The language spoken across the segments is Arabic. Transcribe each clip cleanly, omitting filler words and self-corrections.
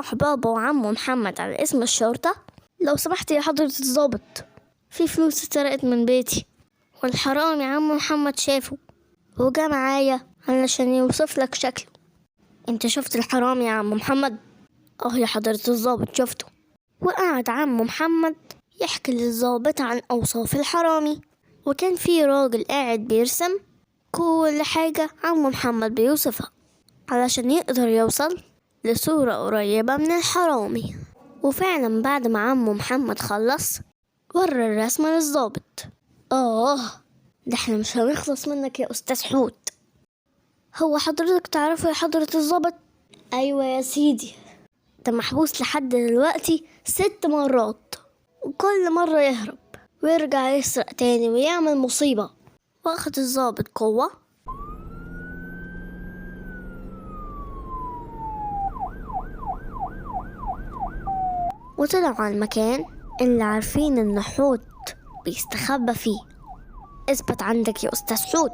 راح بابا وعمه محمد على اسم الشرطة. لو سمحت يا حضرة الضابط، في فلوس اتسرقت من بيتي، والحرامي عمو محمد شافه وجا معايا علشان يوصف لك شكله. انت شفت الحرامي يا عم محمد؟ اه يا حضرة الضابط شفته. وقعد عم محمد يحكي للضابط عن اوصاف الحرامي، وكان في راجل قاعد بيرسم كل حاجة عم محمد بيوصفها علشان يقدر يوصل لصورة قريبة من الحرامي. وفعلا بعد ما عم محمد خلص ورى الرسمة للضابط. ده احنا مش هنخلص منك يا استاذ حوت. هو حضرتك تعرفه يا حضرة الضابط؟ ايوه يا سيدي، ده محبوس لحد دلوقتي 6 مرات، وكل مرة يهرب ويرجع يسرق تاني ويعمل مصيبة. واخد الضابط قوة وطلعوا على المكان اللي عارفين ان حوت بيستخبى فيه. اثبت عندك يا استاذ حوت،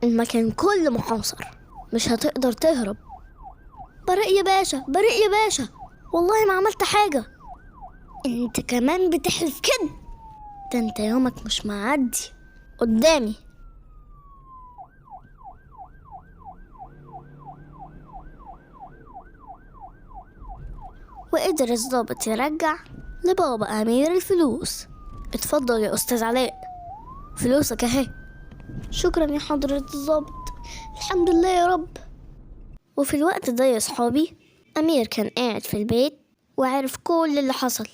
المكان كله محاصر، مش هتقدر تهرب. بريء يا باشا، بريء يا باشا، والله ما عملت حاجة. انت كمان بتحلف كده؟ ده انت يومك مش معدي قدامي. وقدر الضابط يرجع لبابا أمير الفلوس. اتفضل يا أستاذ علاء، فلوسك اهي. شكرا يا حضرة الضابط، الحمد لله يا رب. وفي الوقت ده يا صحابي، أمير كان قاعد في البيت وعرف كل اللي حصل،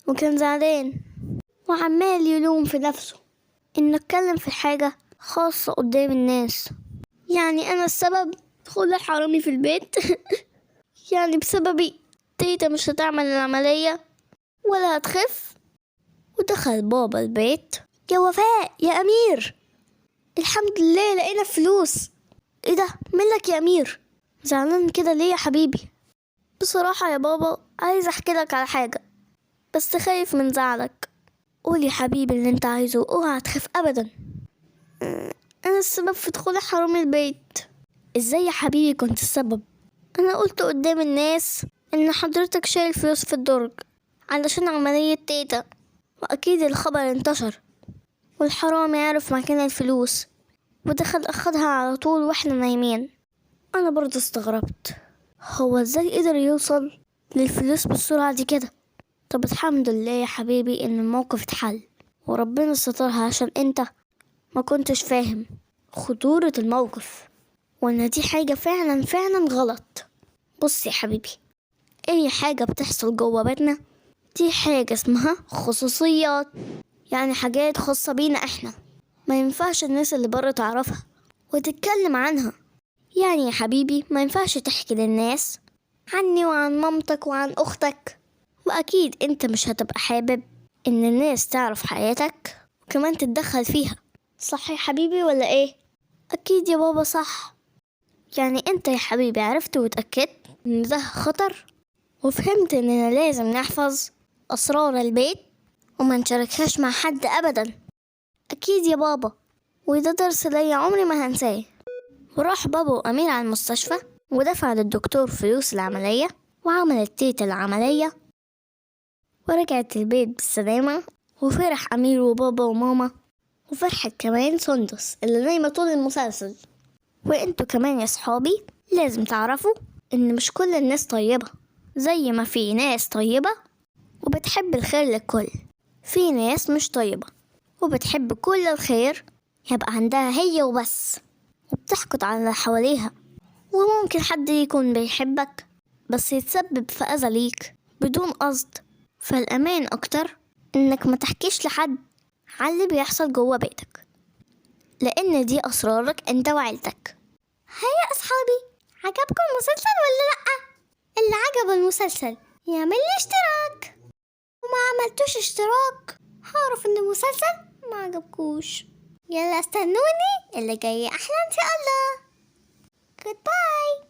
وكان زعلان وعمال يلوم في نفسه إنه اتكلم في حاجة خاصة قدام الناس. يعني أنا السبب دخول الحرامي في البيت؟ يعني بسببي تيتا مش هتعمل العملية ولا هتخف؟ ودخل بابا البيت. يا وفاء، يا أمير، الحمد لله لقينا فلوس. ايه ده، مالك يا أمير؟ زعلان كده ليه يا حبيبي؟ بصراحة يا بابا عايز احكي لك على حاجة، بس خايف من زعلك. قول يا حبيبي اللي انت عايزه، اوعى تخاف ابدا. انا السبب في دخول حرامي البيت. ازاي يا حبيبي كنت السبب؟ انا قلت قدام الناس ان حضرتك شايل فلوس في الدرج علشان عملية تيتا، واكيد الخبر انتشر والحرامي عرف مكان الفلوس ودخل اخدها على طول واحنا نايمين. انا برضه استغربت، هو ازاي قدر يوصل للفلوس بالسرعة دي كده؟ طب الحمد لله يا حبيبي ان الموقف اتحل وربنا سترها، عشان انت ما كنتش فاهم خطورة الموقف، وان دي حاجة فعلا فعلا غلط. بص يا حبيبي، اي حاجة بتحصل جوه بيتنا دي حاجة اسمها خصوصيات، يعني حاجات خاصة بينا احنا، ما ينفعش الناس اللي بره تعرفها وتتكلم عنها. يعني يا حبيبي ما ينفعش تحكي للناس عني وعن مامتك وعن اختك، واكيد انت مش هتبقى حابب ان الناس تعرف حياتك وكمان تتدخل فيها. صح يا حبيبي ولا ايه؟ اكيد يا بابا صح. يعني انت يا حبيبي عرفت واتأكدت ان ده خطر، وفهمت اننا لازم نحفظ اسرار البيت وما نشاركهاش مع حد ابدا. اكيد يا بابا، وده درس ليا عمري ما هنساه. وراح بابا وامير على المستشفى ودفع للدكتور فلوس العملية، وعملت تيتا العملية ورجعت البيت بالسلامة. وفرح أمير وبابا وماما، وفرحت كمان سندس اللي نايمة طول المسلسل. وانتوا كمان يا صحابي لازم تعرفوا ان مش كل الناس طيبة. زي ما في ناس طيبة وبتحب الخير للكل، في ناس مش طيبة وبتحب كل الخير يبقى عندها هي وبس، وبتحقد على اللي حواليها. وممكن حد يكون بيحبك بس يتسبب في أذى ليك بدون قصد. فالأمان أكتر إنك ما تحكيش لحد عن اللي بيحصل جوه بيتك، لأن دي أسرارك أنت وعيلتك. هيا أصحابي، عجبكم المسلسل ولا لأ؟ اللي عجب المسلسل يعمل لي اشتراك، وما عملتوش اشتراك هعرف إن المسلسل ما عجبكوش. يلا استنوني، اللي جاي أحلى إن شاء الله. Goodbye.